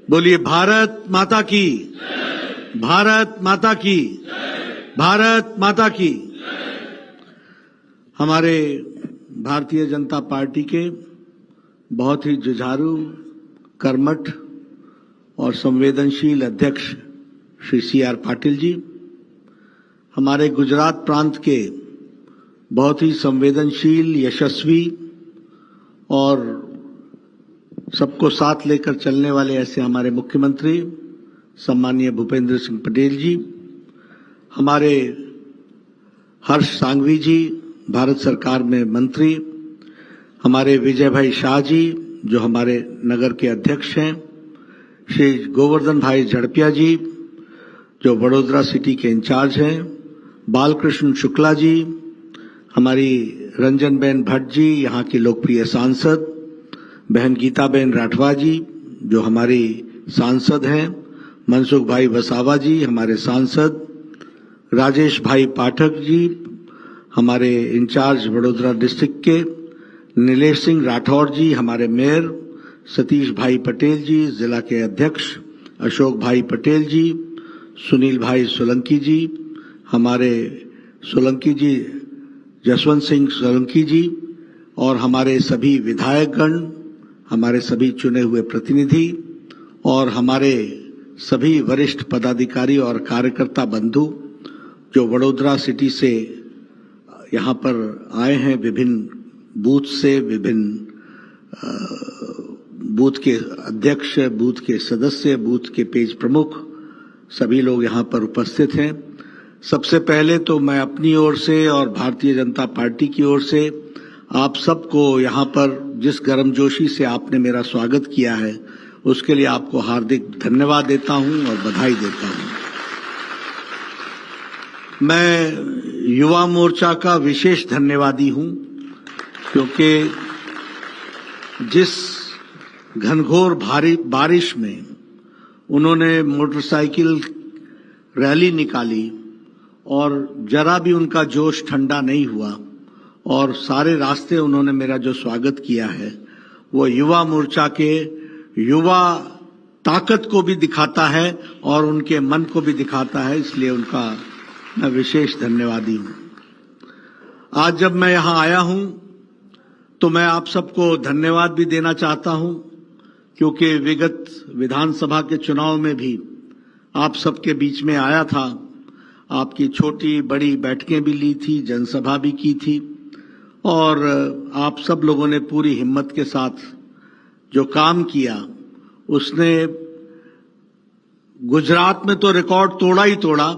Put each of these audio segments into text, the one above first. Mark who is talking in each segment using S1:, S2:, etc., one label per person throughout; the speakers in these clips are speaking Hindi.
S1: बोलिए भारत माता की, भारत माता की, भारत माता की। हमारे भारतीय जनता पार्टी के बहुत ही जुझारू, कर्मठ और संवेदनशील अध्यक्ष श्री C.R. पाटिल जी, हमारे गुजरात प्रांत के बहुत ही संवेदनशील, यशस्वी और सबको साथ लेकर चलने वाले ऐसे हमारे मुख्यमंत्री सम्माननीय भूपेंद्र सिंह पटेल जी, हमारे हर्ष सांघवी जी, भारत सरकार में मंत्री, हमारे विजय भाई शाह जी जो हमारे नगर के अध्यक्ष हैं, श्री गोवर्धन भाई झड़पिया जी जो वडोदरा सिटी के इंचार्ज हैं, बालकृष्ण शुक्ला जी, हमारी रंजनबेन भट्ट जी यहाँ की लोकप्रिय सांसद, बहन गीताबेन राठवा जी जो हमारी सांसद हैं, मनसुख भाई वसावा जी हमारे सांसद, राजेश भाई पाठक जी हमारे इंचार्ज वडोदरा डिस्ट्रिक्ट के, नीलेश सिंह राठौर जी हमारे मेयर, सतीश भाई पटेल जी जिला के अध्यक्ष, अशोक भाई पटेल जी, सुनील भाई सोलंकी जी, हमारे सोलंकी जी जसवंत सिंह सोलंकी जी और हमारे सभी विधायकगण, हमारे सभी चुने हुए प्रतिनिधि और हमारे सभी वरिष्ठ पदाधिकारी और कार्यकर्ता बंधु जो वडोदरा सिटी से यहाँ पर आए हैं, विभिन्न बूथ से, विभिन्न बूथ के अध्यक्ष, बूथ के सदस्य, बूथ के पेज प्रमुख, सभी लोग यहाँ पर उपस्थित हैं। सबसे पहले तो मैं अपनी ओर से और भारतीय जनता पार्टी की ओर से आप सबको यहाँ पर जिस गर्मजोशी से आपने मेरा स्वागत किया है उसके लिए आपको हार्दिक धन्यवाद देता हूँ और बधाई देता हूँ। मैं युवा मोर्चा का विशेष धन्यवादी हूँ क्योंकि जिस घनघोर भारी बारिश में उन्होंने मोटरसाइकिल रैली निकाली और जरा भी उनका जोश ठंडा नहीं हुआ और सारे रास्ते उन्होंने मेरा जो स्वागत किया है वो युवा मोर्चा के युवा ताकत को भी दिखाता है और उनके मन को भी दिखाता है, इसलिए उनका मैं विशेष धन्यवादी हूं। आज जब मैं यहां आया हूं तो मैं आप सबको धन्यवाद भी देना चाहता हूं क्योंकि विगत विधानसभा के चुनाव में भी आप सबके बीच में आया था, आपकी छोटी बड़ी बैठकें भी ली थी, जनसभा भी की थी और आप सब लोगों ने पूरी हिम्मत के साथ जो काम किया उसने गुजरात में तो रिकॉर्ड तोड़ा ही तोड़ा,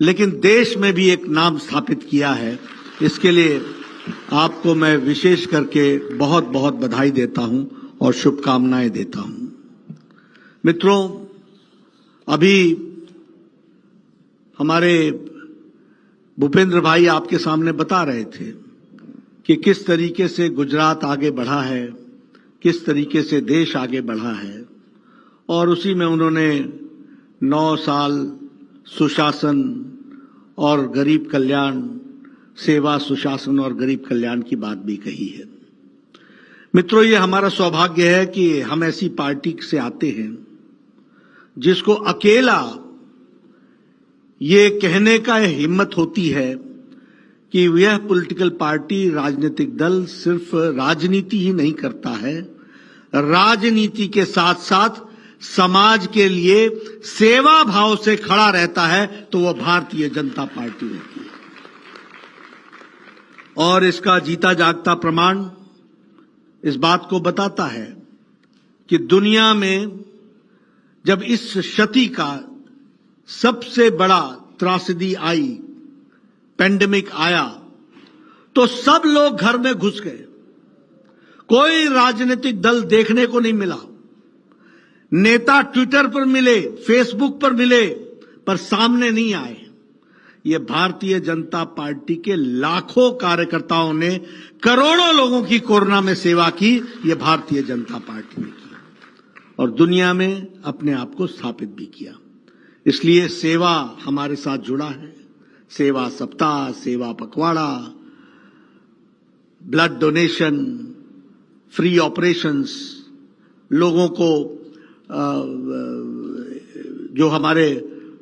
S1: लेकिन देश में भी एक नाम स्थापित किया है। इसके लिए आपको मैं विशेष करके बहुत बहुत बधाई देता हूं और शुभकामनाएं देता हूं। मित्रों, अभी हमारे भूपेंद्र भाई आपके सामने बता रहे थे कि किस तरीके से गुजरात आगे बढ़ा है, किस तरीके से देश आगे बढ़ा है और उसी में उन्होंने 9 साल सुशासन और गरीब कल्याण, सेवा, सुशासन और गरीब कल्याण की बात भी कही है। मित्रों, ये हमारा सौभाग्य है कि हम ऐसी पार्टी से आते हैं जिसको अकेला ये कहने का हिम्मत होती है कि यह पॉलिटिकल पार्टी, राजनीतिक दल सिर्फ राजनीति ही नहीं करता है, राजनीति के साथ साथ समाज के लिए सेवा भाव से खड़ा रहता है, तो वह भारतीय जनता पार्टी होती है। और इसका जीता जागता प्रमाण इस बात को बताता है कि दुनिया में जब इस क्षति का सबसे बड़ा त्रासदी आई, पेंडेमिक आया, तो सब लोग घर में घुस गए, कोई राजनीतिक दल देखने को नहीं मिला। नेता ट्विटर पर मिले, फेसबुक पर मिले, पर सामने नहीं आए। ये भारतीय जनता पार्टी के लाखों कार्यकर्ताओं ने करोड़ों लोगों की कोरोना में सेवा की, ये भारतीय जनता पार्टी ने की और दुनिया में अपने आप को स्थापित भी किया। इसलिए सेवा हमारे साथ जुड़ा है। सेवा सप्ताह, सेवा पखवाड़ा, ब्लड डोनेशन, फ्री ऑपरेशंस, लोगों को जो हमारे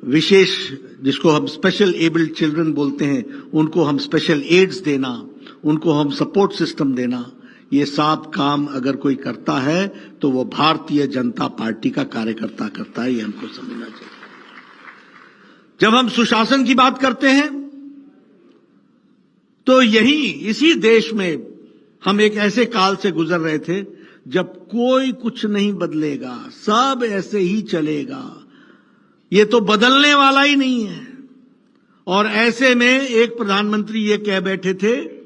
S1: विशेष, जिसको हम स्पेशल एबल्ड चिल्ड्रन बोलते हैं, उनको हम स्पेशल एड्स देना, उनको हम सपोर्ट सिस्टम देना, ये सब काम अगर कोई करता है तो वो भारतीय जनता पार्टी का कार्यकर्ता करता है, ये हमको समझना चाहिए। जब हम सुशासन की बात करते हैं तो इसी देश में हम एक ऐसे काल से गुजर रहे थे जब कोई कुछ नहीं बदलेगा, सब ऐसे ही चलेगा, ये तो बदलने वाला ही नहीं है। और ऐसे में एक प्रधानमंत्री ये कह बैठे थे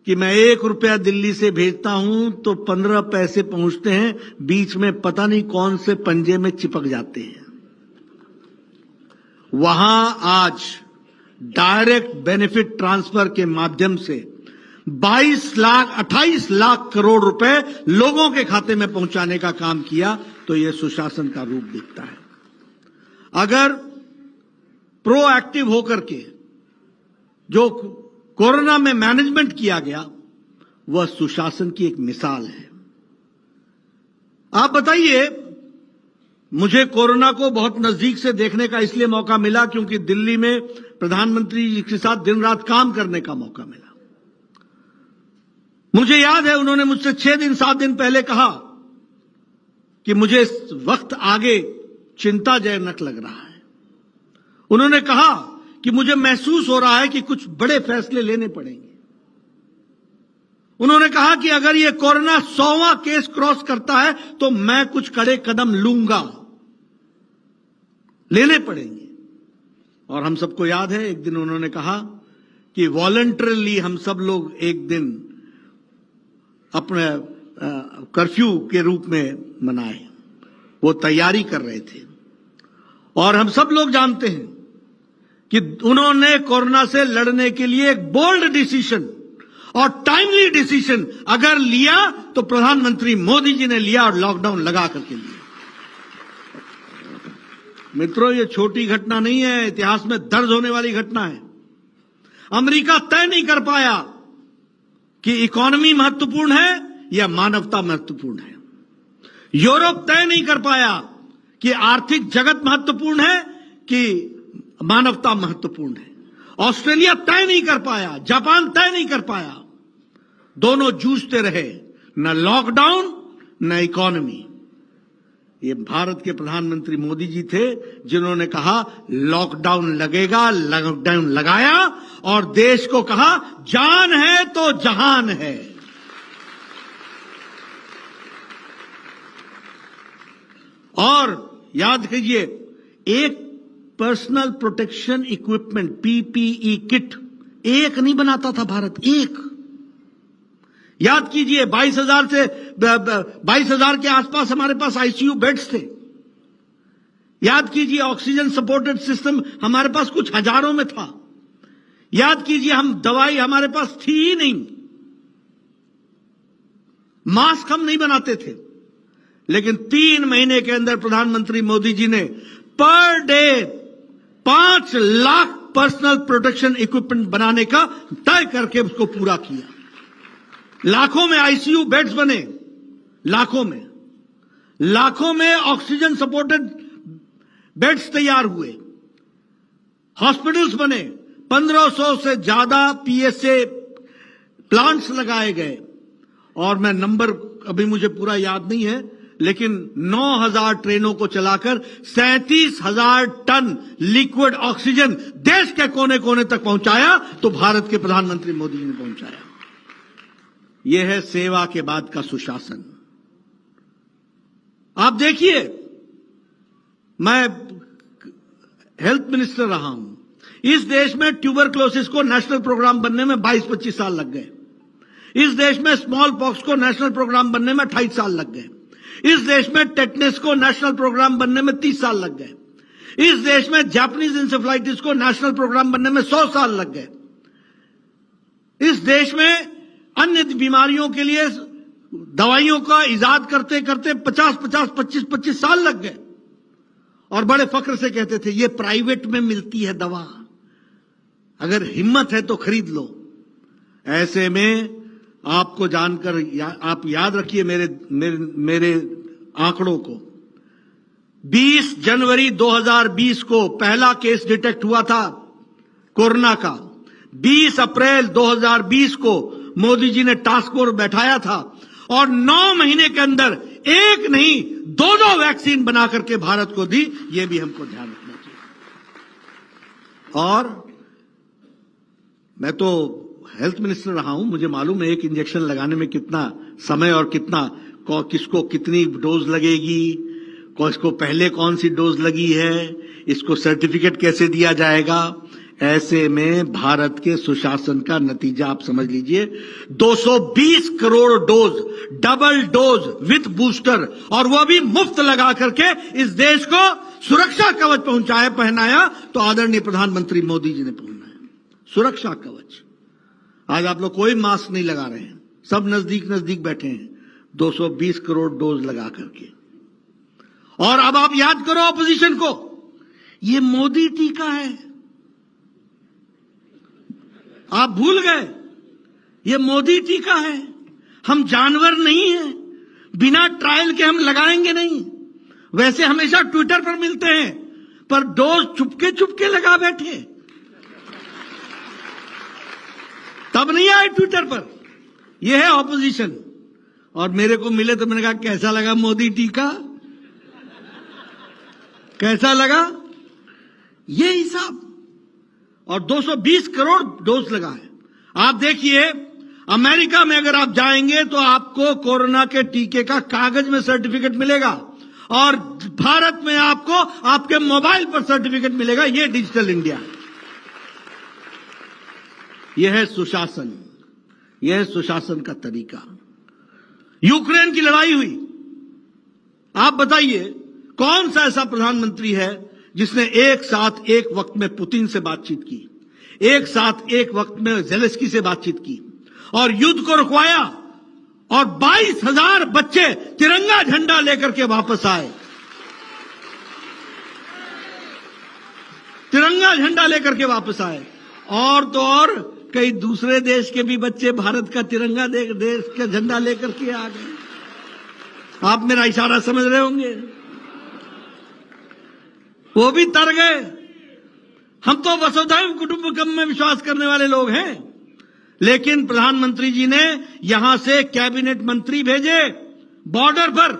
S1: कि मैं 1 रुपया दिल्ली से भेजता हूं तो 15 पैसे पहुंचते हैं, बीच में पता नहीं कौन से पंजे में चिपक जाते हैं। वहां आज डायरेक्ट बेनिफिट ट्रांसफर के माध्यम से 28 लाख करोड़ रुपए लोगों के खाते में पहुंचाने का काम किया, तो यह सुशासन का रूप दिखता है। अगर प्रोएक्टिव होकर के जो कोरोना में मैनेजमेंट किया गया, वह सुशासन की एक मिसाल है। आप बताइए, मुझे कोरोना को बहुत नजदीक से देखने का इसलिए मौका मिला क्योंकि दिल्ली में प्रधानमंत्री जी के साथ दिन रात काम करने का मौका मिला। मुझे याद है उन्होंने मुझसे 6-7 दिन पहले कहा कि मुझे इस वक्त आगे चिंताजनक लग रहा है। उन्होंने कहा कि मुझे महसूस हो रहा है कि कुछ बड़े फैसले लेने पड़ेंगे। उन्होंने कहा कि अगर ये कोरोना 100वां केस क्रॉस करता है तो मैं कुछ कड़े कदम लूंगा, लेने पड़ेंगे। और हम सबको याद है एक दिन उन्होंने कहा कि वॉलंटरली हम सब लोग एक दिन अपने कर्फ्यू के रूप में मनाए। वो तैयारी कर रहे थे और हम सब लोग जानते हैं कि उन्होंने कोरोना से लड़ने के लिए एक बोल्ड डिसीजन और टाइमली डिसीजन अगर लिया तो प्रधानमंत्री मोदी जी ने लिया और लॉकडाउन लगा करके लिया। मित्रों, ये छोटी घटना नहीं है, इतिहास में दर्ज होने वाली घटना है। अमेरिका तय नहीं कर पाया कि इकोनॉमी महत्वपूर्ण है या मानवता महत्वपूर्ण है। यूरोप तय नहीं कर पाया कि आर्थिक जगत महत्वपूर्ण है कि मानवता महत्वपूर्ण है। ऑस्ट्रेलिया तय नहीं कर पाया, जापान तय नहीं कर पाया। दोनों जूझते रहे, न लॉकडाउन न इकोनॉमी। ये भारत के प्रधानमंत्री मोदी जी थे जिन्होंने कहा लॉकडाउन लगेगा, लॉकडाउन लगाया और देश को कहा जान है तो जहान है। और याद कीजिए, एक personal protection equipment PPE kit एक नहीं बनाता था भारत, एक। याद कीजिए 22,000 के आसपास हमारे पास आईसीयू बेड्स थे। याद कीजिए ऑक्सीजन सपोर्टेड सिस्टम हमारे पास कुछ हजारों में था। याद कीजिए हम दवाई हमारे पास थी ही नहीं, मास्क हम नहीं बनाते थे। लेकिन 3 महीने के अंदर प्रधानमंत्री मोदी जी ने per day 5 lakh personal protection equipment बनाने का तय करके उसको पूरा किया। लाखों में आईसीयू बेड्स बने, लाखों में ऑक्सीजन सपोर्टेड बेड्स तैयार हुए, हॉस्पिटल्स बने, 1500 से ज्यादा पीएसए प्लांट्स लगाए गए। और मैं नंबर अभी मुझे पूरा याद नहीं है, लेकिन 9,000 ट्रेनों को चलाकर 37,000 टन लिक्विड ऑक्सीजन देश के कोने कोने तक पहुंचाया, तो भारत के प्रधानमंत्री मोदी जी ने पहुंचाया। यह है सेवा के बाद का सुशासन। आप देखिए, मैं हेल्थ मिनिस्टर रहा हूं। इस देश में ट्यूबरक्लोसिस को नेशनल प्रोग्राम बनने में 22-25 साल लग गए। इस देश में स्मॉल पॉक्स को नेशनल प्रोग्राम बनने में 28 साल लग गए। इस देश में टेटनस को नेशनल प्रोग्राम बनने में 30 साल लग गए। इस देश में जापानीज इंसेफ्लाइटिस को नेशनल प्रोग्राम बनने में 100 साल लग गए। इस देश में अन्य बीमारियों के लिए दवाइयों का इजाद करते करते 50-25 साल लग गए। और बड़े फक्र से कहते थे ये प्राइवेट में मिलती है दवा, अगर हिम्मत है तो खरीद लो। ऐसे में आपको जानकर आप याद रखिए मेरे आंकड़ों को। 20 जनवरी 2020 को पहला केस डिटेक्ट हुआ था कोरोना का। 20 अप्रैल 2020 को मोदी जी ने टास्क फोर्स बैठाया था और 9 महीने के अंदर एक नहीं 2 वैक्सीन बना करके भारत को दी। यह भी हमको ध्यान रखना चाहिए। और मैं तो हेल्थ मिनिस्टर रहा हूं, मुझे मालूम है एक इंजेक्शन लगाने में कितना समय और किसको कितनी डोज लगेगी, इसको पहले कौन सी डोज लगी है, इसको सर्टिफिकेट कैसे दिया जाएगा। ऐसे में भारत के सुशासन का नतीजा आप समझ लीजिए। 220 crore dose, double dose with booster, और वो भी मुफ्त लगा करके इस देश को सुरक्षा कवच पहनाया तो आदरणीय प्रधानमंत्री मोदी जी ने पहनाया सुरक्षा कवच। आज आप लोग कोई मास्क नहीं लगा रहे हैं, सब नजदीक नजदीक बैठे हैं। 220 करोड़ डोज लगा करके। और अब आप याद करो ऑपोजिशन को, ये मोदी टीका है, आप भूल गए ये मोदी टीका है। हम जानवर नहीं हैं, बिना ट्रायल के हम लगाएंगे नहीं। वैसे हमेशा ट्विटर पर मिलते हैं, पर डोज चुपके चुपके लगा बैठे, तब नहीं आए ट्विटर पर। यह है ऑपोजिशन। और मेरे को मिले तो मैंने कहा कैसा लगा मोदी टीका, कैसा लगा, ये हिसाब। और 220 करोड़ डोज लगा है। आप देखिए अमेरिका में अगर आप जाएंगे तो आपको कोरोना के टीके का कागज में सर्टिफिकेट मिलेगा, और भारत में आपको आपके मोबाइल पर सर्टिफिकेट मिलेगा। यह डिजिटल इंडिया, यह है सुशासन, यह है सुशासन का तरीका। यूक्रेन की लड़ाई हुई, आप बताइए कौन सा ऐसा प्रधानमंत्री है जिसने एक साथ एक वक्त में पुतिन से बातचीत की, एक साथ एक वक्त में जेलेंस्की से बातचीत की और युद्ध को रुकवाया, और 22,000 बच्चे तिरंगा झंडा लेकर के वापस आए, तिरंगा झंडा लेकर के वापस आए। और तो और कई दूसरे देश के भी बच्चे भारत का तिरंगा देश का झंडा लेकर के आ गए। आप मेरा इशारा समझ रहे होंगे, वो भी तर गए। हम तो वसुधैव कुटुंबकम में विश्वास करने वाले लोग हैं, लेकिन प्रधानमंत्री जी ने यहां से कैबिनेट मंत्री भेजे बॉर्डर पर,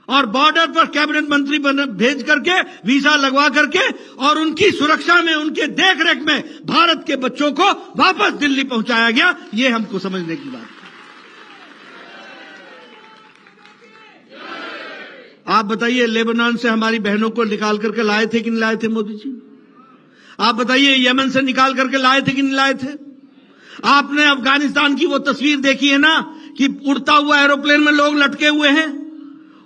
S1: और बॉर्डर पर कैबिनेट मंत्री भेज करके वीजा लगवा करके और उनकी सुरक्षा में, उनके देखरेख में भारत के बच्चों को वापस दिल्ली पहुंचाया गया। ये हमको समझने की बात है। आप बताइए लेबनान से हमारी बहनों को निकाल करके लाए थे कि नहीं लाए थे मोदी जी? आप बताइए यमन से निकाल करके लाए थे कि नहीं लाए थे? आपने अफगानिस्तान की वो तस्वीर देखी है ना कि उड़ता हुआ एरोप्लेन में लोग लटके हुए हैं,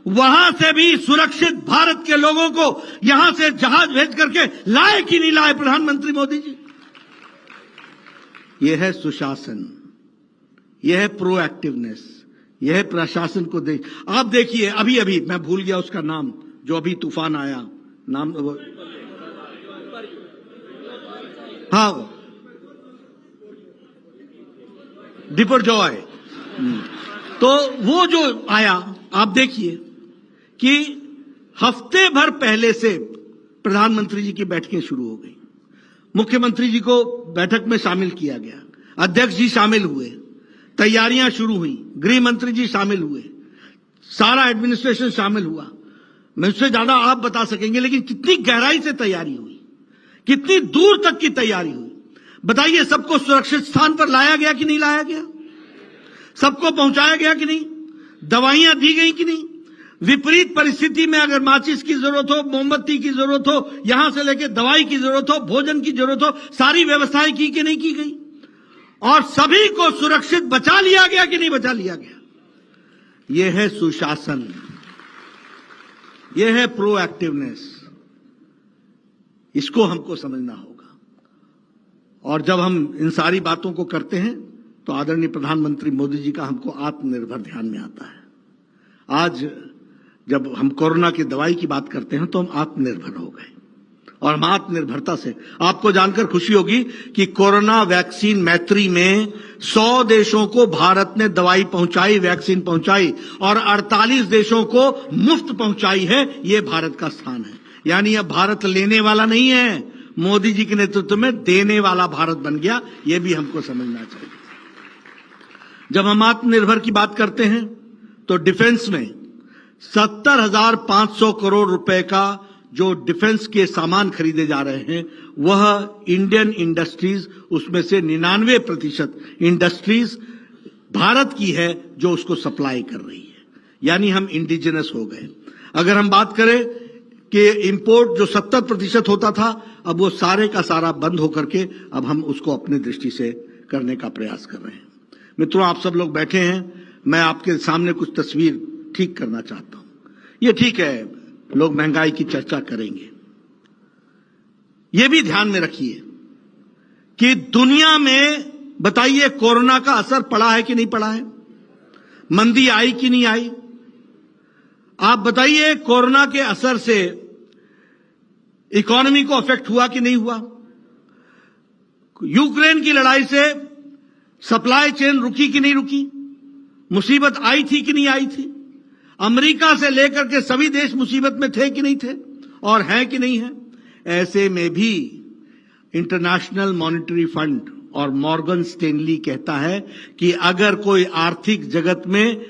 S1: वहां से भी सुरक्षित भारत के लोगों को यहां से जहाज भेज करके लाए कि नहीं लाए प्रधानमंत्री मोदी जी? यह है सुशासन, यह है प्रोएक्टिवनेस, यह है प्रशासन को देख। आप देखिए अभी मैं भूल गया उसका नाम, जो अभी तूफान आया, नाम हाँ बिपरजॉय। तो वो जो आया, आप देखिए कि हफ्ते भर पहले से प्रधानमंत्री जी की बैठकें शुरू हो गई, मुख्यमंत्री जी को बैठक में शामिल किया गया, अध्यक्ष जी शामिल हुए, तैयारियां शुरू हुई, गृह मंत्री जी शामिल हुए, सारा एडमिनिस्ट्रेशन शामिल हुआ। मैं उससे ज्यादा आप बता सकेंगे, लेकिन कितनी गहराई से तैयारी हुई, कितनी दूर तक की तैयारी हुई। बताइए सबको सुरक्षित स्थान पर लाया गया कि नहीं लाया गया? सबको पहुंचाया गया कि नहीं? दवाइयां दी गई कि नहीं? विपरीत परिस्थिति में अगर माचिस की जरूरत हो, मोमबत्ती की जरूरत हो, यहां से लेकर दवाई की जरूरत हो, भोजन की जरूरत हो, सारी व्यवस्थाएं की कि नहीं की गई? और सभी को सुरक्षित बचा लिया गया कि नहीं बचा लिया गया? यह है सुशासन, यह है प्रोएक्टिवनेस। इसको हमको समझना होगा। और जब हम इन सारी बातों को करते हैं तो आदरणीय प्रधानमंत्री मोदी जी का हमको आत्मनिर्भर ध्यान में आता है। आज जब हम कोरोना की दवाई की बात करते हैं तो हम आत्मनिर्भर हो गए, और हम आत्मनिर्भरता से आपको जानकर खुशी होगी कि कोरोना वैक्सीन मैत्री में 100 देशों को भारत ने दवाई पहुंचाई, वैक्सीन पहुंचाई, और 48 देशों को मुफ्त पहुंचाई है। ये भारत का स्थान है। यानी अब भारत लेने वाला नहीं है, मोदी जी के नेतृत्व में देने वाला भारत बन गया। ये भी हमको समझना चाहिए। जब हम आत्मनिर्भर की बात करते हैं तो डिफेंस में 70,500 करोड़ रुपए का जो डिफेंस के सामान खरीदे जा रहे हैं वह इंडियन इंडस्ट्रीज, उसमें से 99% इंडस्ट्रीज भारत की है जो उसको सप्लाई कर रही है। यानी हम इंडिजिनस हो गए। अगर हम बात करें कि इंपोर्ट जो 70% होता था, अब वो सारे का सारा बंद होकर के अब हम उसको अपनी दृष्टि से करने का प्रयास कर रहे हैं। मित्रों, आप सब लोग बैठे हैं, मैं आपके सामने कुछ तस्वीर ठीक करना चाहता हूं। ये ठीक है, लोग महंगाई की चर्चा करेंगे। यह भी ध्यान में रखिए कि दुनिया में बताइए कोरोना का असर पड़ा है कि नहीं पड़ा है, मंदी आई कि नहीं आई। आप बताइए कोरोना के असर से इकोनॉमी को अफेक्ट हुआ कि नहीं हुआ। यूक्रेन की लड़ाई से सप्लाई चेन रुकी कि नहीं रुकी, मुसीबत आई थी कि नहीं आई थी। अमेरिका से लेकर के सभी देश मुसीबत में थे कि नहीं थे, और हैं कि नहीं है। ऐसे में भी इंटरनेशनल मॉनेटरी फंड और मॉर्गन स्टैनली कहता है कि अगर कोई आर्थिक जगत में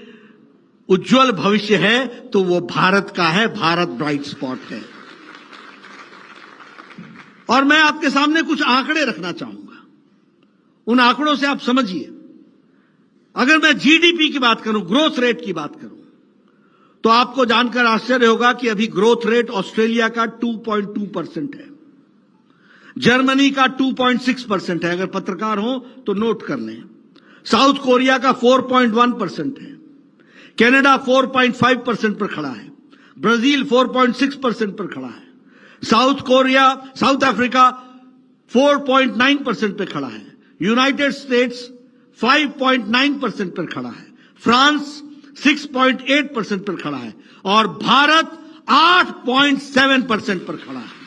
S1: उज्जवल भविष्य है तो वो भारत का है, भारत ब्राइट स्पॉट है। और मैं आपके सामने कुछ आंकड़े रखना चाहूंगा, उन आंकड़ों से आप समझिए। अगर मैं जीडीपी की बात करूं, ग्रोथ रेट की बात करूं, तो आपको जानकर आश्चर्य होगा कि अभी ग्रोथ रेट ऑस्ट्रेलिया का 2.2% है, जर्मनी का 2.6% है। अगर पत्रकार हो तो नोट कर लें। साउथ कोरिया का 4.1% है, कनाडा 4.5% पर खड़ा है, ब्राजील 4.6% पर खड़ा है, साउथ अफ्रीका 4.9% पर खड़ा है, यूनाइटेड स्टेट्स 5.9% पर खड़ा है, फ्रांस 6.8% पर खड़ा है, और भारत 8.7% पर खड़ा है।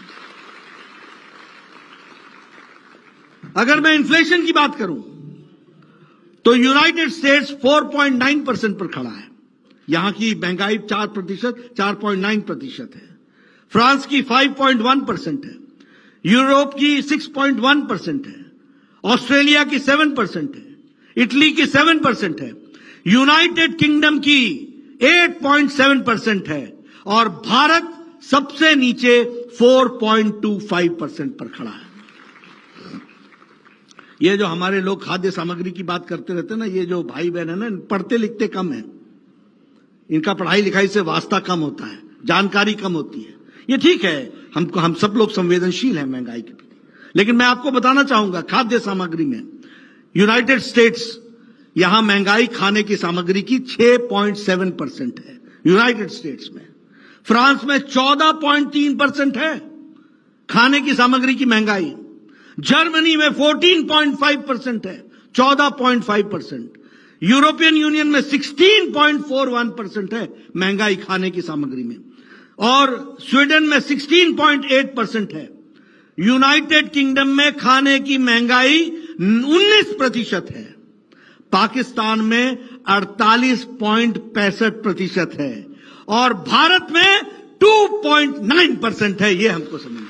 S1: अगर मैं इन्फ्लेशन की बात करूं तो यूनाइटेड स्टेट्स 4.9% पर खड़ा है, यहां की महंगाई 4.9% है, फ्रांस की 5.1% है, यूरोप की 6.1% है, ऑस्ट्रेलिया की 7% है, इटली की 7% है, यूनाइटेड किंगडम की 8.7% है, और भारत सबसे नीचे 4.25% पर खड़ा है। ये जो हमारे लोग खाद्य सामग्री की बात करते रहते हैं ना, ये जो भाई बहन है ना, पढ़ते लिखते कम है, इनका पढ़ाई लिखाई से वास्ता कम होता है, जानकारी कम होती है। ये ठीक है, हम सब लोग संवेदनशील हैं महंगाई के प्रति, लेकिन मैं आपको बताना चाहूंगा खाद्य सामग्री में यूनाइटेड स्टेट्स, यहां महंगाई खाने की सामग्री की 6.7% है यूनाइटेड स्टेट्स में। फ्रांस में 14.3% है खाने की सामग्री की महंगाई, जर्मनी में 14.5% है, 14.5%, यूरोपियन यूनियन में 16.41% है महंगाई खाने की सामग्री में, और स्वीडन में 16.8% है। यूनाइटेड किंगडम में खाने की महंगाई 19% है, पाकिस्तान में 48.65% है, और भारत में 2.9% है। यह हमको समझना।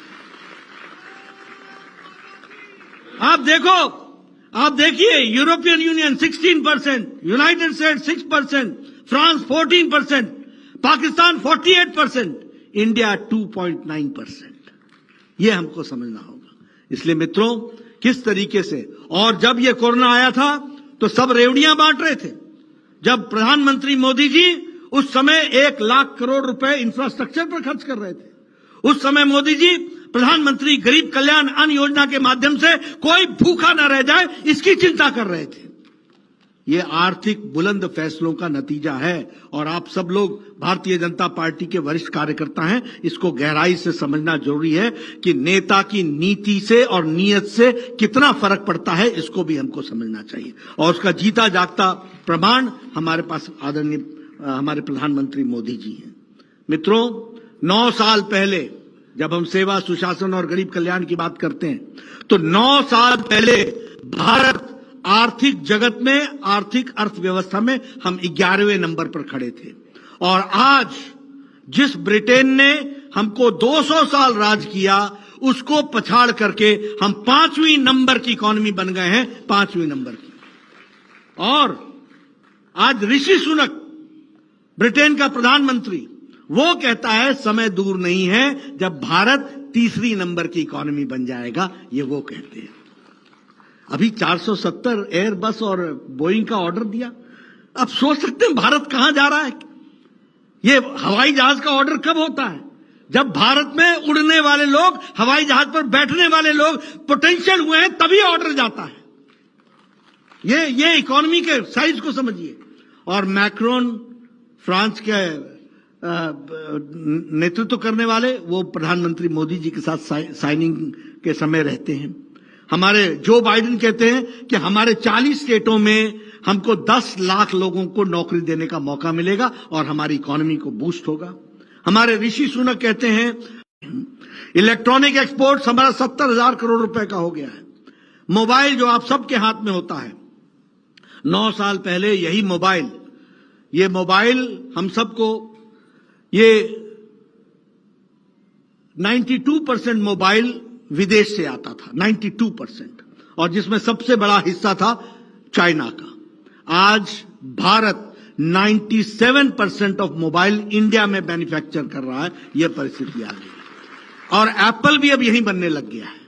S1: आप देखिए European union 16%, United states 6%, France 14%, Pakistan 48%, India 2.9%। यह हमको समझना होगा। इसलिए मित्रों, किस तरीके से, और जब यह कोरोना आया था तो सब रेवड़ियां बांट रहे थे। जब प्रधानमंत्री मोदी जी उस समय 1 लाख करोड़ रुपए इंफ्रास्ट्रक्चर पर खर्च कर रहे थे, उस समय मोदी जी प्रधानमंत्री गरीब कल्याण अन्न योजना के माध्यम से कोई भूखा न रह जाए इसकी चिंता कर रहे थे। ये आर्थिक बुलंद फैसलों का नतीजा है, और आप सब लोग भारतीय जनता पार्टी के वरिष्ठ कार्यकर्ता हैं, इसको गहराई से समझना जरूरी है कि नेता की नीति से और नीयत से कितना फर्क पड़ता है, इसको भी हमको समझना चाहिए। और उसका जीता जागता प्रमाण हमारे पास आदरणीय हमारे प्रधानमंत्री मोदी जी हैं। मित्रों, 9 साल पहले जब हम सेवा, सुशासन और गरीब कल्याण की बात करते हैं तो 9 साल पहले भारत आर्थिक जगत में, आर्थिक अर्थव्यवस्था में हम 11वें नंबर पर खड़े थे। और आज जिस ब्रिटेन ने हमको 200 साल राज किया, उसको पछाड़ करके हम 5वीं नंबर की इकोनॉमी बन गए हैं, 5वीं नंबर की। और आज ऋषि सुनक, ब्रिटेन का प्रधानमंत्री, वो कहता है समय दूर नहीं है जब भारत 3री नंबर की इकोनॉमी बन जाएगा। ये वो कहते हैं। अभी 470 एयरबस और बोइंग का ऑर्डर दिया। अब सोच सकते हैं भारत कहां जा रहा है। ये हवाई जहाज का ऑर्डर कब होता है? जब भारत में उड़ने वाले लोग, हवाई जहाज पर बैठने वाले लोग पोटेंशियल हुए हैं, तभी ऑर्डर जाता है। ये इकोनॉमी के साइज को समझिए। और मैक्रोन, फ्रांस के नेतृत्व करने वाले, वो प्रधानमंत्री मोदी जी के साथ साइनिंग के समय रहते हैं। हमारे जो बाइडेन कहते हैं कि हमारे 40 स्टेटों में हमको 10 लाख लोगों को नौकरी देने का मौका मिलेगा और हमारी इकोनॉमी को बूस्ट होगा। हमारे ऋषि सुनक कहते हैं इलेक्ट्रॉनिक एक्सपोर्ट्स हमारा 70,000 करोड़ रुपए का हो गया है। मोबाइल जो आप सबके हाथ में होता है, 9 साल पहले यही मोबाइल, ये मोबाइल हम सबको, ये 92% मोबाइल विदेश से आता था, 92%, और जिसमें सबसे बड़ा हिस्सा था चाइना का। आज भारत 97% ऑफ मोबाइल इंडिया में मैन्युफैक्चर कर रहा है। यह परिस्थिति आ गई है। और एप्पल भी अब यहीं बनने लग गया है।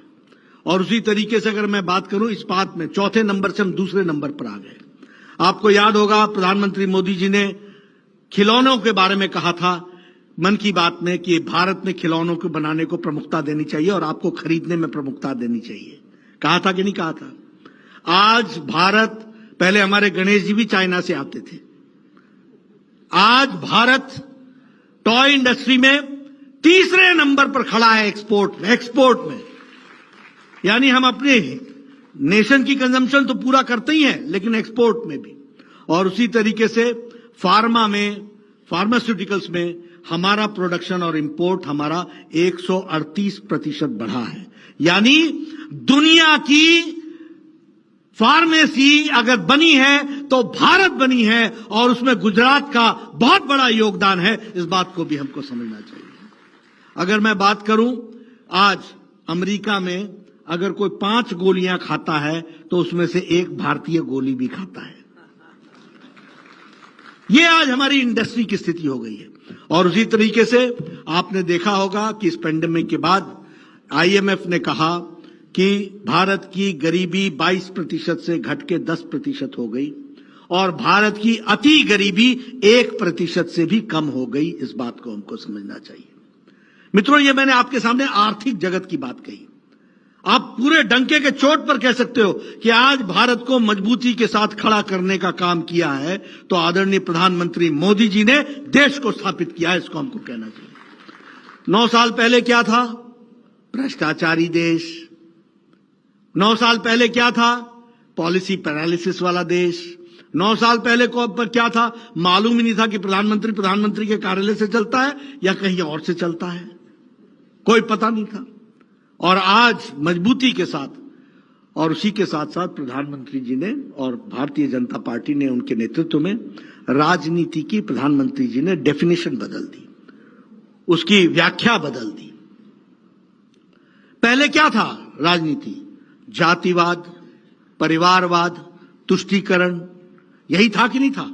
S1: और उसी तरीके से अगर मैं बात करूं इस बात में, 4थे नंबर से हम 2रे नंबर पर आ गए। आपको याद होगा प्रधानमंत्री मोदी जी ने खिलौनों के बारे में कहा था मन की बात में कि भारत में खिलौनों को बनाने को प्रमुखता देनी चाहिए और आपको खरीदने में प्रमुखता देनी चाहिए। कहा था कि नहीं कहा था? आज भारत, पहले हमारे गणेश जी भी चाइना से आते थे। आज भारत टॉय इंडस्ट्री में 3रे नंबर पर खड़ा है एक्सपोर्ट में। यानी हम अपने नेशन की कंजम्पशन तो पूरा करते ही हैं, लेकिन एक्सपोर्ट में भी। और उसी तरीके से फार्मास्यूटिकल्स में हमारा प्रोडक्शन और इंपोर्ट हमारा 138% बढ़ा है। यानी दुनिया की फार्मेसी अगर बनी है तो भारत बनी है, और उसमें गुजरात का बहुत बड़ा योगदान है। इस बात को भी हमको समझना चाहिए। अगर मैं बात करूं, आज अमेरिका में अगर कोई 5 गोलियां खाता है तो उसमें से 1 भारतीय गोली भी खाता है। ये आज हमारी इंडस्ट्री की स्थिति हो गई है। और उसी तरीके से आपने देखा होगा कि इस पेंडेमिक के बाद आईएमएफ ने कहा कि भारत की गरीबी 22% से घट के 10% हो गई और भारत की अति गरीबी 1% से भी कम हो गई। इस बात को हमको समझना चाहिए। मित्रों, ये मैंने आपके सामने आर्थिक जगत की बात कही। आप पूरे डंके के चोट पर कह सकते हो कि आज भारत को मजबूती के साथ खड़ा करने का काम किया है तो आदरणीय प्रधानमंत्री मोदी जी ने देश को स्थापित किया है। इसको हमको कहना चाहिए। 9 साल पहले क्या था? भ्रष्टाचारी देश। 9 साल पहले क्या था? पॉलिसी पैरालिसिस वाला देश। 9 साल पहले को पर क्या था? मालूम ही नहीं था कि प्रधानमंत्री के कार्यालय से चलता है या कहीं और से चलता है, कोई पता नहीं था। और आज मजबूती के साथ, और उसी के साथ साथ प्रधानमंत्री जी ने और भारतीय जनता पार्टी ने उनके नेतृत्व में राजनीति की, प्रधानमंत्री जी ने डेफिनेशन बदल दी, उसकी व्याख्या बदल दी। पहले क्या था राजनीति? जातिवाद, परिवारवाद, तुष्टीकरण, यही था कि नहीं था?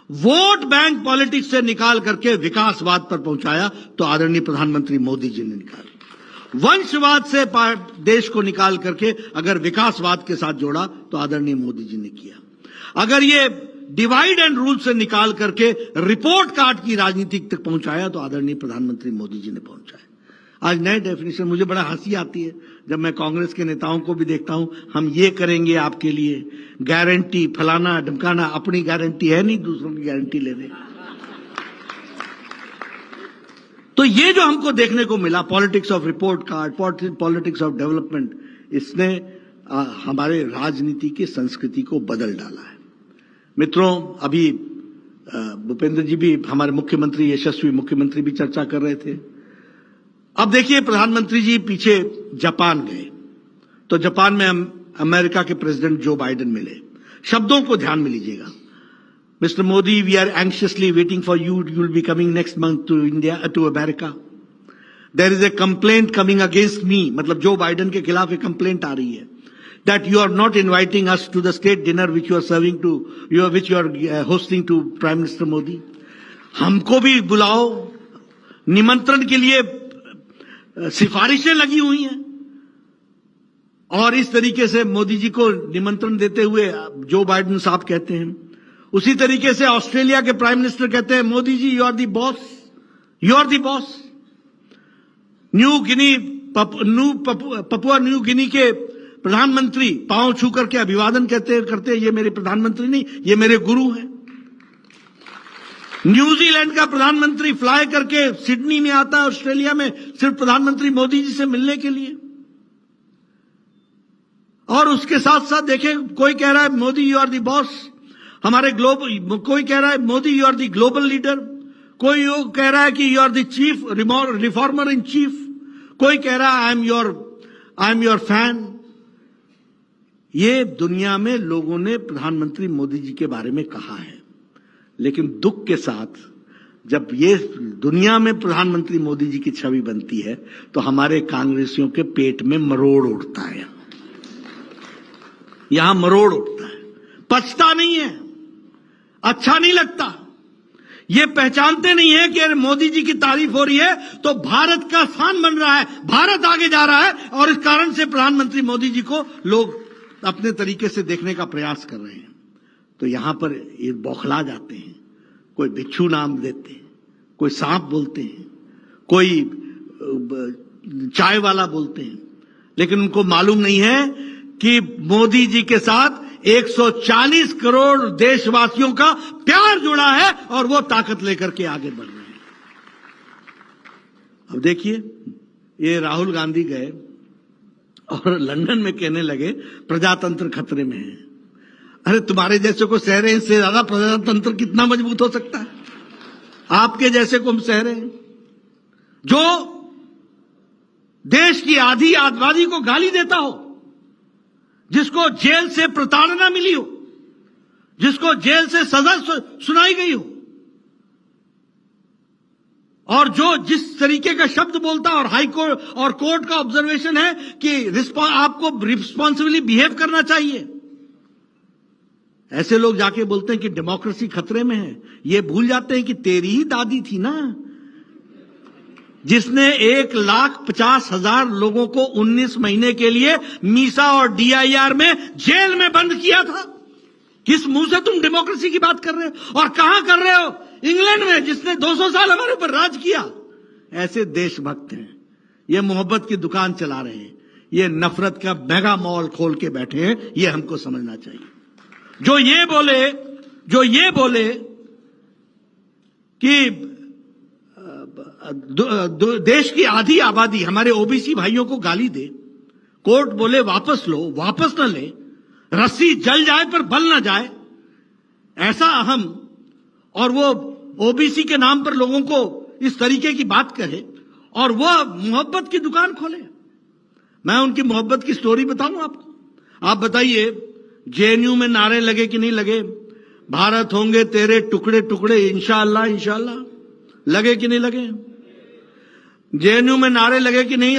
S1: वोट बैंक पॉलिटिक्स से निकाल करके विकासवाद पर पहुंचाया तो आदरणीय प्रधानमंत्री मोदी जी ने निकाला। वंशवाद से देश को निकाल करके अगर विकासवाद के साथ जोड़ा तो आदरणीय मोदी जी ने किया। अगर ये डिवाइड एंड रूल से निकाल करके रिपोर्ट कार्ड की राजनीति तक पहुंचाया तो आदरणीय प्रधानमंत्री मोदी जी ने पहुंचाया। आज नए डेफिनेशन, मुझे बड़ा हंसी आती है जब मैं कांग्रेस के नेताओं को भी देखता हूं, हम ये करेंगे आपके लिए, गारंटी, फलाना ढमकाना। अपनी गारंटी है नहीं, दूसरों की गारंटी ले रहे। तो ये जो हमको देखने को मिला, politics of report card, politics of development, इसने हमारे राजनीति की संस्कृति को बदल डाला है। मित्रों, अभी भूपेंद्र जी भी, हमारे मुख्यमंत्री, यशस्वी मुख्यमंत्री भी चर्चा कर रहे थे। अब देखिए, प्रधानमंत्री जी पीछे जापान गए, तो जापान में अमेरिका के प्रेसिडेंट जो बाइडेन मिले। शब्दों को ध्यान में लीजिएगा। Mister Modi, we are anxiously waiting for you will be coming next month to India, to America. There is a complaint coming against me, मतलब जो बाइडेन के खिलाफ एक कंप्लेंट आ रही है, that you are not inviting us to the state dinner which you are serving to, which you are hosting to Prime Minister Modi. हमको भी बुलाओ, निमंत्रण के लिए सिफारिशें लगी हुई हैं, और इस तरीके से मोदी जी को निमंत्रण देते हुए जो बाइडेन साहब कहते हैं। उसी तरीके से ऑस्ट्रेलिया के प्राइम मिनिस्टर कहते हैं, Modi ji you are the boss, you are the boss. New Guinea, Papua New Guinea के प्रधानमंत्री पांव छू करके अभिवादन करते, ये मेरे प्रधानमंत्री नहीं, ये मेरे गुरु हैं। न्यूजीलैंड का प्रधानमंत्री फ्लाई करके सिडनी में आता है, ऑस्ट्रेलिया में, सिर्फ प्रधानमंत्री मोदी जी से मिलने के लिए। और उसके साथ साथ देखें, कोई कह रहा है Modi you are the boss, हमारे कोई कह रहा है Modi you are the global leader, कोई कह रहा है कि you are the chief reformer in chief, कोई कह रहा है आई एम योर फैन। ये दुनिया में लोगों ने प्रधानमंत्री मोदी जी के बारे में कहा है, लेकिन दुख के साथ जब ये दुनिया में प्रधानमंत्री मोदी जी की छवि बनती है, तो हमारे कांग्रेसियों के पेट में मरोड़ उठता है, यहां मरोड़ उठता है, पचता नहीं है, अच्छा नहीं लगता। ये पहचानते नहीं है कि मोदी जी की तारीफ हो रही है तो भारत का स्थान बन रहा है, भारत आगे जा रहा है, और इस कारण से प्रधानमंत्री मोदी जी को लोग अपने तरीके से देखने का प्रयास कर रहे हैं। तो यहां पर ये बौखला जाते हैं, कोई बिच्छू नाम देते हैं, कोई सांप बोलते हैं, कोई चाय वाला बोलते हैं, लेकिन उनको मालूम नहीं है कि मोदी जी के साथ 140 करोड़ देशवासियों का प्यार जुड़ा है, और वो ताकत लेकर के आगे बढ़ रहे हैं। अब देखिए, ये राहुल गांधी गए और लंदन में कहने लगे प्रजातंत्र खतरे में है। अरे तुम्हारे जैसे को सह रहे हैं, इससे ज्यादा प्रजातंत्र कितना मजबूत हो सकता है? आपके जैसे को हम सह रहे हैं, जो देश की आधी आबादी को गाली देता हो, जिसको जेल से प्रताड़ना मिली हो, जिसको जेल से सजा सुनाई गई हो, और जो जिस तरीके का शब्द बोलता है, और हाई कोर्ट और कोर्ट का ऑब्जर्वेशन है कि आपको रिस्पॉन्सिबली बिहेव करना चाहिए, ऐसे लोग जाके बोलते हैं कि डेमोक्रेसी खतरे में है। ये भूल जाते हैं कि तेरी ही दादी थी ना जिसने 1,50,000 लोगों को 19 महीने के लिए मीसा और DIR में जेल में बंद किया था। किस मुंह से तुम डेमोक्रेसी की बात कर रहे हो? और कहां कर रहे हो? इंग्लैंड में, जिसने 200 साल हमारे ऊपर राज किया। ऐसे देशभक्त हैं, ये मोहब्बत की दुकान चला रहे हैं, ये नफरत का मेगा मॉल खोल के बैठे हैं। ये हमको समझना चाहिए। जो ये बोले कि देश की आधी आबादी हमारे ओबीसी भाइयों को गाली दे, कोर्ट बोले वापस लो, वापस न ले, रस्सी जल जाए पर बल न जाए, ऐसा अहम, और वो ओबीसी के नाम पर लोगों को इस तरीके की बात कहे, और वो मोहब्बत की दुकान खोले। मैं उनकी मोहब्बत की स्टोरी बताऊं आपको। आप बताइए, जेएनयू में नारे लगे कि नहीं लगे? भारत होंगे तेरे टुकड़े टुकड़े, इंशाअल्लाह इंशाअल्लाह, लगे कि नहीं लगे? जेएनयू में नारे लगे कि नहीं?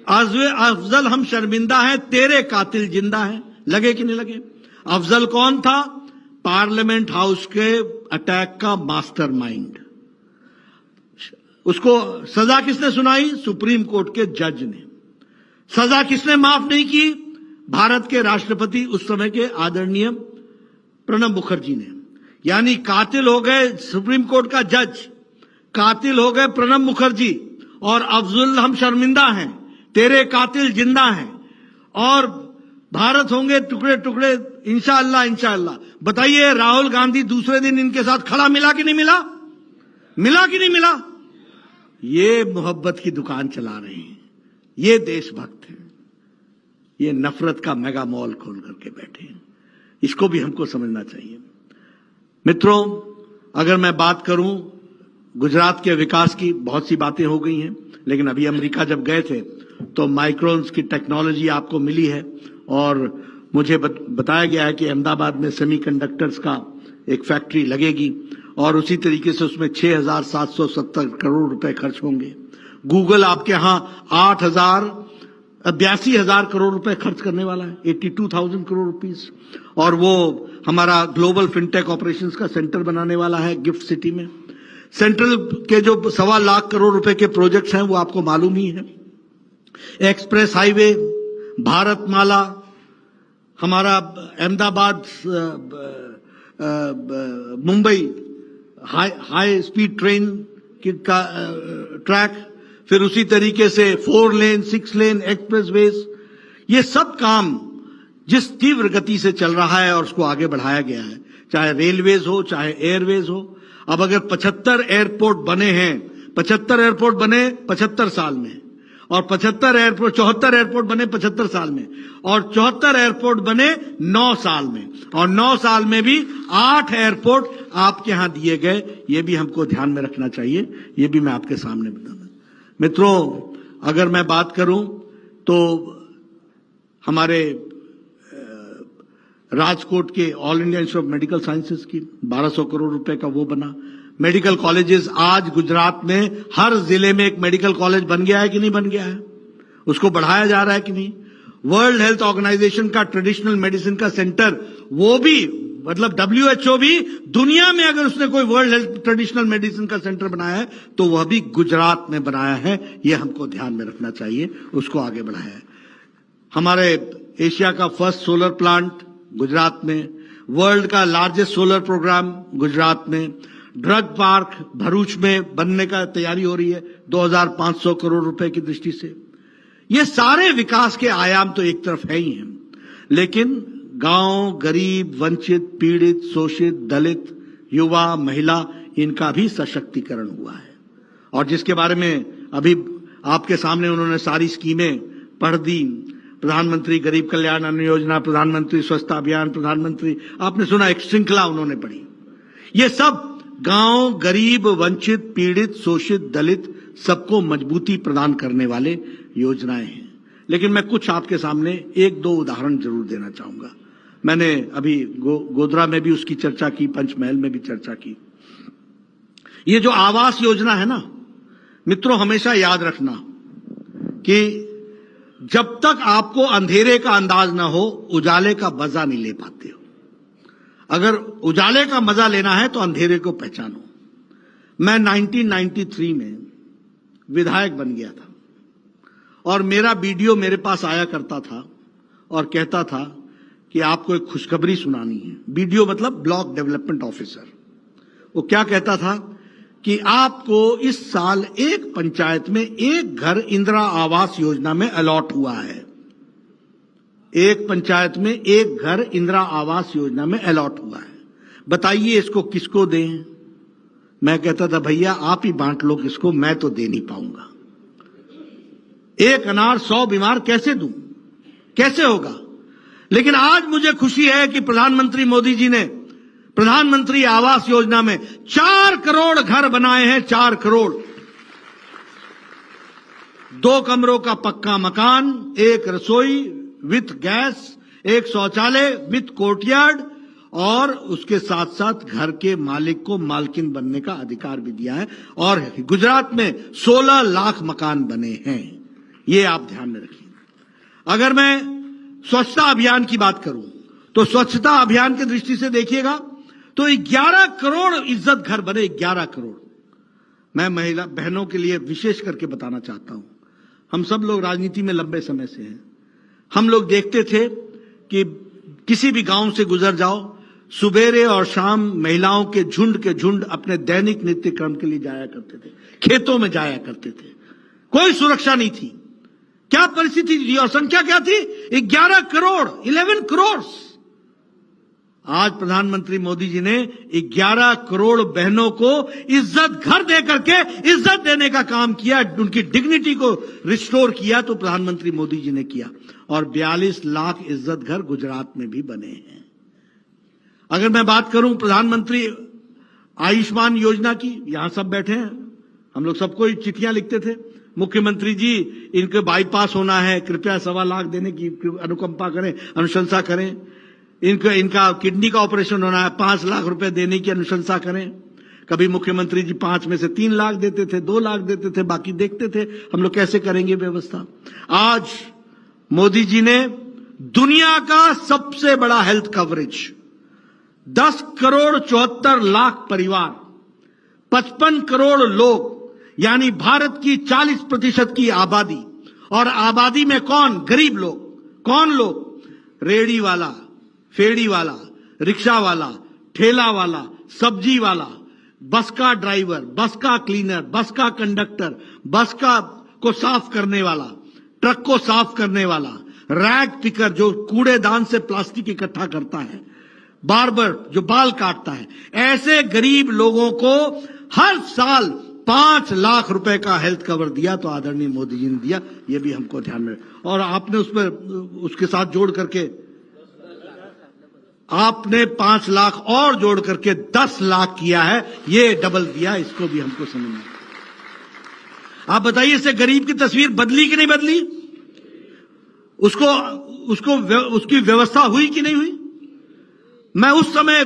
S1: अफजल हम शर्मिंदा हैं, तेरे कातिल जिंदा हैं, लगे कि नहीं लगे? अफजल कौन था? पार्लियामेंट हाउस के अटैक का मास्टरमाइंड। उसको सजा किसने सुनाई? सुप्रीम कोर्ट के जज ने। सजा किसने माफ नहीं की? भारत के राष्ट्रपति उस समय के आदरणीय प्रणब मुखर्जी ने। यानी कातिल हो गए सुप्रीम कोर्ट का जज, कातिल हो गए प्रणब मुखर्जी, और अफजल हम शर्मिंदा हैं, तेरे कातिल जिंदा हैं, और भारत होंगे टुकड़े टुकड़े, इंशाअल्लाह इंशाअल्लाह। बताइए, राहुल गांधी दूसरे दिन इनके साथ खड़ा मिला कि नहीं मिला? मिला कि नहीं मिला? ये मोहब्बत की दुकान चला रहे हैं, ये देशभक्त हैं, ये नफरत का मेगा मॉल खोल करके बैठे हैं। इसको भी हमको समझना चाहिए। मित्रों, अगर मैं बात करूं गुजरात के विकास की, बहुत सी बातें हो गई हैं, लेकिन अभी अमेरिका जब गए थे तो माइक्रोन्स की टेक्नोलॉजी आपको मिली है और मुझे बताया गया है कि अहमदाबाद में सेमीकंडक्टर्स का एक फैक्ट्री लगेगी और उसी तरीके से उसमें 6,770 करोड़ रुपए खर्च होंगे। गूगल आपके यहां 82,000 करोड़ रुपए खर्च करने वाला है, 82,000 करोड़ रुपीस, और वो हमारा ग्लोबल फिनटेक ऑपरेशंस का सेंटर बनाने वाला है गिफ्ट सिटी में। सेंट्रल के जो 1.25 लाख करोड़ रुपए के प्रोजेक्ट्स हैं वो आपको मालूम ही है। एक्सप्रेस हाईवे, भारतमाला, हमारा Ahmedabad Mumbai high speed train का ट्रैक, फिर उसी तरीके से 4 लेन 6 लेन एक्सप्रेसवेज, ये सब काम जिस तीव्र गति से चल रहा है और उसको आगे बढ़ाया गया है, चाहे रेलवेज हो चाहे एयरवेज हो। अब अगर 75 एयरपोर्ट बने हैं, 75 एयरपोर्ट बने 75 साल में, और 74 एयरपोर्ट बने 75 साल में, और 74 एयरपोर्ट बने 9 साल में, और 9 साल में भी 8 एयरपोर्ट आपके यहां दिए गए। ये भी हमको ध्यान में रखना चाहिए, ये भी मैं आपके सामने बताऊंगा। मित्रों, अगर मैं बात करूं तो हमारे राजकोट के all India institute of medical sciences की 1200 करोड़ रुपए का वो बना। मेडिकल कॉलेजेस, आज गुजरात में हर जिले में एक मेडिकल कॉलेज बन गया है कि नहीं बन गया है, उसको बढ़ाया जा रहा है कि नहीं। वर्ल्ड हेल्थ ऑर्गेनाइजेशन का ट्रेडिशनल मेडिसिन का सेंटर, वो भी मतलब WHO भी दुनिया में अगर उसने कोई वर्ल्ड हेल्थ ट्रेडिशनल मेडिसिन का सेंटर बनाया है तो वह भी गुजरात में बनाया है। यह हमको ध्यान में रखना चाहिए, उसको आगे बढ़ाया है। हमारे एशिया का फर्स्ट सोलर प्लांट गुजरात में, वर्ल्ड का लार्जेस्ट सोलर प्रोग्राम गुजरात में, ड्रग पार्क भरूच में बनने का तैयारी हो रही है 2,500 करोड़ रुपए की दृष्टि से। ये सारे विकास के आयाम तो एक तरफ है ही हैं, लेकिन गांव, गरीब, वंचित, पीड़ित, शोषित, दलित, युवा, महिला, इनका भी सशक्तिकरण हुआ है। और जिसके बारे में अभी आपके सामने उन्होंने सारी स्कीमें पढ़ दी, प्रधानमंत्री गरीब कल्याण अन्न योजना, प्रधानमंत्री स्वच्छता अभियान, प्रधानमंत्री, आपने सुना एक श्रृंखला उन्होंने पढ़ी। ये सब गांव, गरीब, वंचित, पीड़ित, शोषित, दलित, सबको मजबूती प्रदान करने वाले योजनाएं हैं। लेकिन मैं कुछ आपके सामने 1-2 उदाहरण जरूर देना चाहूंगा। मैंने अभी गोधरा में भी उसकी चर्चा की, पंचमहल में भी चर्चा की। ये जो आवास योजना है ना मित्रों, हमेशा याद रखना कि जब तक आपको अंधेरे का अंदाज ना हो, उजाले का मजा नहीं ले पाते हो। अगर उजाले का मजा लेना है तो अंधेरे को पहचानो। मैं 1993 में विधायक बन गया था और मेरा बीडीओ मेरे पास आया करता था और कहता था कि आपको एक खुशखबरी सुनानी है। बीडीओ मतलब ब्लॉक डेवलपमेंट ऑफिसर। वो क्या कहता था कि आपको इस साल एक पंचायत में एक घर इंदिरा आवास योजना में अलॉट हुआ है। एक पंचायत में एक घर इंदिरा आवास योजना में अलॉट हुआ है, बताइए इसको किसको दें। मैं कहता था भैया आप ही बांट लो किसको, मैं तो दे नहीं पाऊंगा। एक अनार 100 बीमार कैसे दूं, कैसे होगा। लेकिन आज मुझे खुशी है कि प्रधानमंत्री मोदी जी ने प्रधानमंत्री आवास योजना में 4 करोड़ घर बनाए हैं। 4 करोड़, 2 कमरों का पक्का मकान, 1 रसोई विथ गैस, 1 शौचालय विथ कोर्टयार्ड, और उसके साथ साथ घर के मालिक को मालकिन बनने का अधिकार भी दिया है। और गुजरात में 16 लाख मकान बने हैं, ये आप ध्यान में रखिए। अगर मैं स्वच्छता अभियान की बात करूं तो स्वच्छता अभियान की दृष्टि से देखिएगा तो 11 करोड़ इज्जत घर बने। 11 करोड़। मैं महिला बहनों के लिए विशेष करके बताना चाहता हूं, हम सब लोग राजनीति में लंबे समय से हैं। हम लोग देखते थे कि किसी भी गांव से गुजर जाओ, सुबेरे और शाम महिलाओं के झुंड अपने दैनिक नित्य कर्म के लिए जाया करते थे, खेतों में जाया करते थे। कोई सुरक्षा नहीं थी। क्या परिस्थिति थी और संख्या क्या थी? 11 करोड़, 11 करोड़। आज प्रधानमंत्री मोदी जी ने 11 करोड़ बहनों को इज्जत घर देकर के इज्जत देने का काम किया, उनकी डिग्निटी को रिस्टोर किया, तो प्रधानमंत्री मोदी जी ने किया। और 42 लाख इज्जत घर गुजरात में भी बने हैं। अगर मैं बात करूं प्रधानमंत्री आयुष्मान योजना की, यहां सब बैठे हैं, हम लोग सबको चिट्ठियां लिखते थे, मुख्यमंत्री जी इनके बाईपास होना है, कृपया 1.25 लाख देने की अनुकंपा करें, अनुशंसा करें। इनका किडनी का ऑपरेशन होना है, 5 लाख रुपए देने की अनुशंसा करें। कभी मुख्यमंत्री जी 5 में से 3 लाख देते थे, 2 लाख देते थे, बाकी देखते थे हम लोग कैसे करेंगे व्यवस्था। आज मोदी जी ने दुनिया का सबसे बड़ा हेल्थ कवरेज, 10 करोड़ 74 लाख परिवार, 55 करोड़ लोग, यानी भारत की 40% की आबादी। और आबादी में कौन? गरीब लोग। कौन लोग? रेहड़ी वाला, फेड़ी वाला, रिक्शा वाला, ठेला वाला, सब्जी वाला, बस का ड्राइवर, बस का क्लीनर, बस का कंडक्टर, बस का को साफ करने वाला, ट्रक को साफ करने वाला, रैग पिकर जो कूड़ेदान से प्लास्टिक इकट्ठा करता है, बार्बर जो बाल काटता है, ऐसे गरीब लोगों को हर साल 5 लाख रुपए का हेल्थ कवर दिया। तो आदरणीय मोदी जी ने दिया, ये भी हमको ध्यान में। और आपने उसके साथ जोड़ करके आपने 5 लाख और जोड़ करके 10 लाख किया है, ये डबल दिया, इसको भी हमको समझना। आप बताइए, इससे गरीब की तस्वीर बदली कि नहीं बदली? उसकी व्यवस्था हुई कि नहीं हुई? मैं उस समय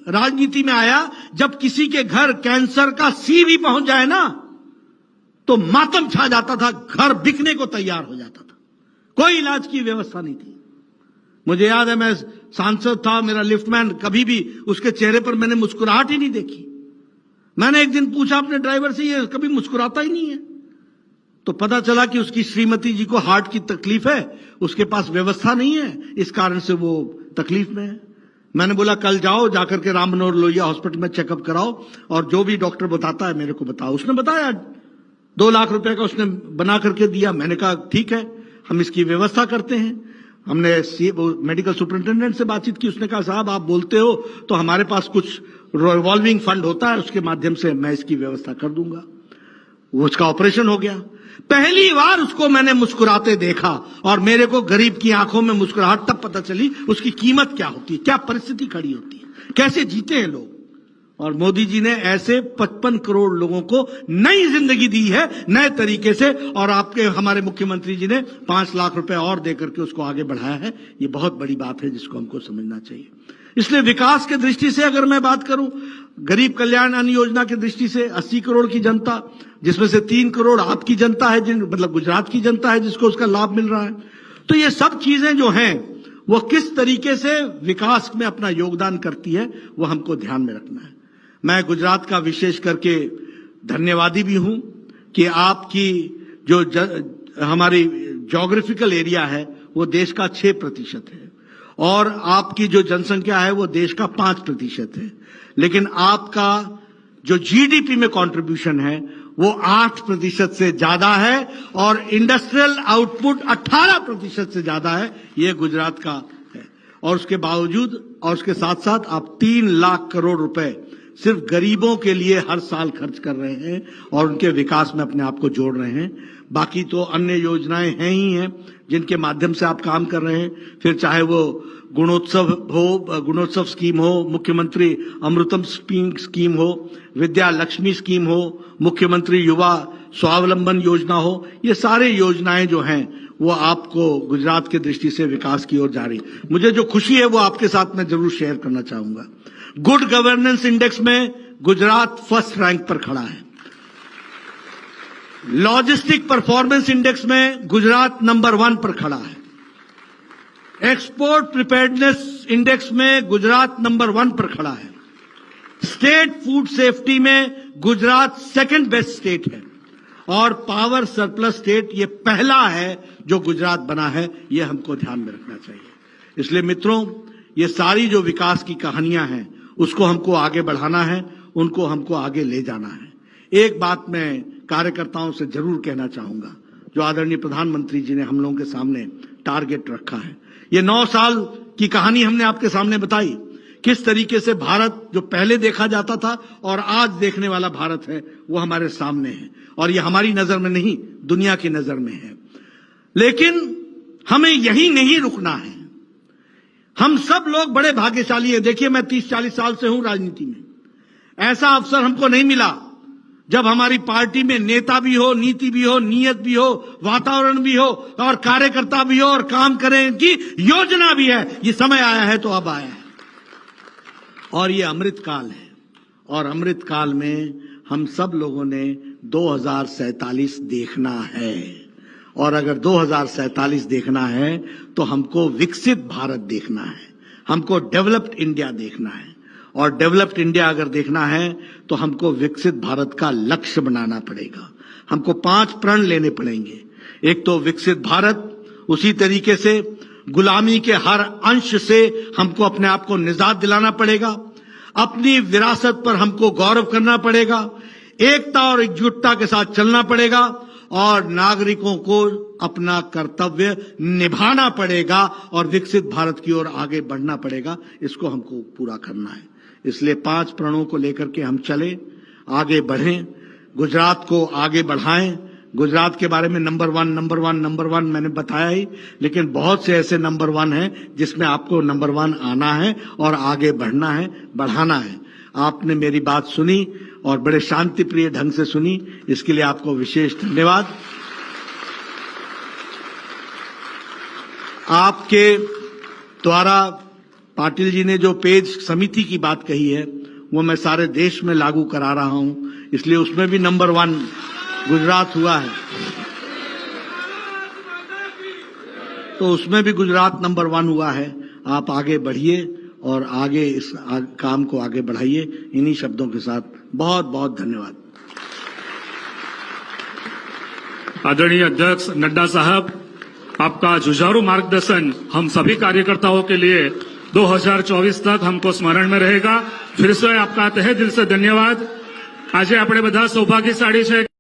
S1: राजनीति में आया जब किसी के घर कैंसर का सी भी पहुंच जाए ना, तो मातम छा जाता था, घर बिकने को तैयार हो जाता था, कोई इलाज की व्यवस्था नहीं थी। मुझे याद है, मैं सांसद था, मेरा लिफ्टमैन, कभी भी उसके चेहरे पर मैंने मुस्कुराहट ही नहीं देखी। मैंने एक दिन पूछा अपने ड्राइवर से, ये कभी मुस्कुराता ही नहीं है। तो पता चला कि उसकी श्रीमती जी को हार्ट की तकलीफ है, उसके पास व्यवस्था नहीं है, इस कारण से वो तकलीफ में है। मैंने बोला कल जाओ, जाकर के राम मनोहर लोहिया हॉस्पिटल में चेकअप कराओ और जो भी डॉक्टर बताता है मेरे को बताओ। उसने बताया 2 लाख रुपए का उसने बना करके दिया। मैंने कहा ठीक है, हम इसकी व्यवस्था करते हैं। हमने मेडिकल सुपरिंटेंडेंट से बातचीत की, उसने कहा साहब आप बोलते हो तो हमारे पास कुछ रिवॉल्विंग फंड होता है, उसके माध्यम से मैं इसकी व्यवस्था कर दूंगा। वो उसका ऑपरेशन हो गया। पहली बार उसको मैंने मुस्कुराते देखा और मेरे को गरीब की आंखों में मुस्कुराहट तब पता चली उसकी कीमत क्या होती है, क्या परिस्थिति खड़ी होती है, कैसे जीते हैं लोग। और मोदी जी ने ऐसे 55 करोड़ लोगों को नई जिंदगी दी है, नए तरीके से। और आपके हमारे मुख्यमंत्री जी ने 5 लाख रुपए और देकर के उसको आगे बढ़ाया है। ये बहुत बड़ी बात है जिसको हमको समझना चाहिए। इसलिए विकास की दृष्टि से अगर मैं बात करूं, गरीब कल्याण अन्न योजना की दृष्टि से 80 करोड़ की जनता, जिसमें से 3 करोड़ आपकी जनता है, मतलब गुजरात की जनता है जिसको उसका लाभ मिल रहा है। तो ये सब चीजें जो हैं वो किस तरीके से विकास में अपना योगदान करती है, वो हमको ध्यान में रखना है। मैं गुजरात का विशेष करके धन्यवादी भी हूं कि आपकी जो हमारी ज्योग्राफिकल एरिया है वो देश का 6% है और आपकी जो जनसंख्या है वो देश का 5% है, लेकिन आपका जो जीडीपी में कंट्रीब्यूशन है वो 8% से ज्यादा है और इंडस्ट्रियल आउटपुट 18% से ज्यादा है। ये गुजरात का है। और उसके बावजूद और उसके साथ साथ आप 3 लाख करोड़ रुपए सिर्फ गरीबों के लिए हर साल खर्च कर रहे हैं और उनके विकास में अपने आप को जोड़ रहे हैं। बाकी तो अन्य योजनाएं हैं ही हैं जिनके माध्यम से आप काम कर रहे हैं, फिर चाहे वो गुणोत्सव स्कीम हो, मुख्यमंत्री अमृतम स्कीम हो, विद्या लक्ष्मी स्कीम हो, मुख्यमंत्री युवा स्वावलंबन योजना हो, ये सारे योजनाएं जो हैं वो आपको गुजरात की दृष्टि से विकास की ओर जा रही। मुझे जो खुशी है वो आपके साथ मैं जरूर शेयर करना चाहूंगा। गुड गवर्नेंस इंडेक्स में गुजरात फर्स्ट रैंक पर खड़ा है। लॉजिस्टिक परफॉर्मेंस इंडेक्स में गुजरात नंबर 1 पर खड़ा है। एक्सपोर्ट प्रिपेयर्डनेस इंडेक्स में गुजरात नंबर 1 पर खड़ा है। स्टेट फूड सेफ्टी में गुजरात सेकंड बेस्ट स्टेट है और पावर सरप्लस स्टेट ये पहला है जो गुजरात बना है। ये हमको ध्यान में रखना चाहिए। इसलिए मित्रों, ये सारी जो विकास की कहानियां हैं उसको हमको आगे बढ़ाना है, उनको हमको आगे ले जाना है। एक बात मैं कार्यकर्ताओं से जरूर कहना चाहूंगा, जो आदरणीय प्रधानमंत्री जी ने हम लोगों के सामने टारगेट रखा है। ये 9 साल की कहानी हमने आपके सामने बताई, किस तरीके से भारत जो पहले देखा जाता था और आज देखने वाला भारत है वो हमारे सामने है और ये हमारी नजर में नहीं, दुनिया की नजर में है। लेकिन हमें यही नहीं रुकना है। हम सब लोग बड़े भाग्यशाली हैं। देखिए, मैं 30-40 साल से हूं राजनीति में। ऐसा अवसर हमको नहीं मिला जब हमारी पार्टी में नेता भी हो, नीति भी हो, नीयत भी हो, वातावरण भी हो और कार्यकर्ता भी हो और काम करें की योजना भी है। ये समय आया है तो अब आया है और ये अमृत काल है। और अमृत काल में हम सब लोगों ने 2047 देखना है। और अगर 2047 देखना है तो हमको विकसित भारत देखना है, हमको डेवलप्ड इंडिया देखना है। और डेवलप्ड इंडिया अगर देखना है तो हमको विकसित भारत का लक्ष्य बनाना पड़ेगा। हमको 5 प्रण लेने पड़ेंगे। एक तो विकसित भारत, उसी तरीके से गुलामी के हर अंश से हमको अपने आप को निजात दिलाना पड़ेगा। अपनी विरासत पर हमको गौरव करना पड़ेगा। एकता और एकजुटता के साथ चलना पड़ेगा और नागरिकों को अपना कर्तव्य निभाना पड़ेगा और विकसित भारत की ओर आगे बढ़ना पड़ेगा। इसको हमको पूरा करना है। इसलिए 5 प्रणों को लेकर के हम चले, आगे बढ़ें, गुजरात को आगे बढ़ाएं। गुजरात के बारे में नंबर वन मैंने बताया ही, लेकिन बहुत से ऐसे नंबर 1 हैं जिसमें आपको नंबर 1 आना है और आगे बढ़ना है, बढ़ाना है। आपने मेरी बात सुनी और बड़े शांति प्रिय ढंग से सुनी, इसके लिए आपको विशेष धन्यवाद। आपके द्वारा पाटिल जी ने जो पेज समिति की बात कही है वो मैं सारे देश में लागू करा रहा हूं, इसलिए उसमें भी नंबर 1 गुजरात हुआ है, तो उसमें भी गुजरात नंबर 1 हुआ है। आप आगे बढ़िए और आगे इस काम को आगे बढ़ाइए। इन्हीं शब्दों के साथ बहुत बहुत धन्यवाद।
S2: आदरणीय अध्यक्ष नड्डा साहब, आपका जुझारू मार्गदर्शन हम सभी कार्यकर्ताओं के लिए 2024 तक हमको स्मरण में रहेगा। फिर से आपका तहे दिल से धन्यवाद। આજે આપણે બધા સૌભાગ્યશાળી છે।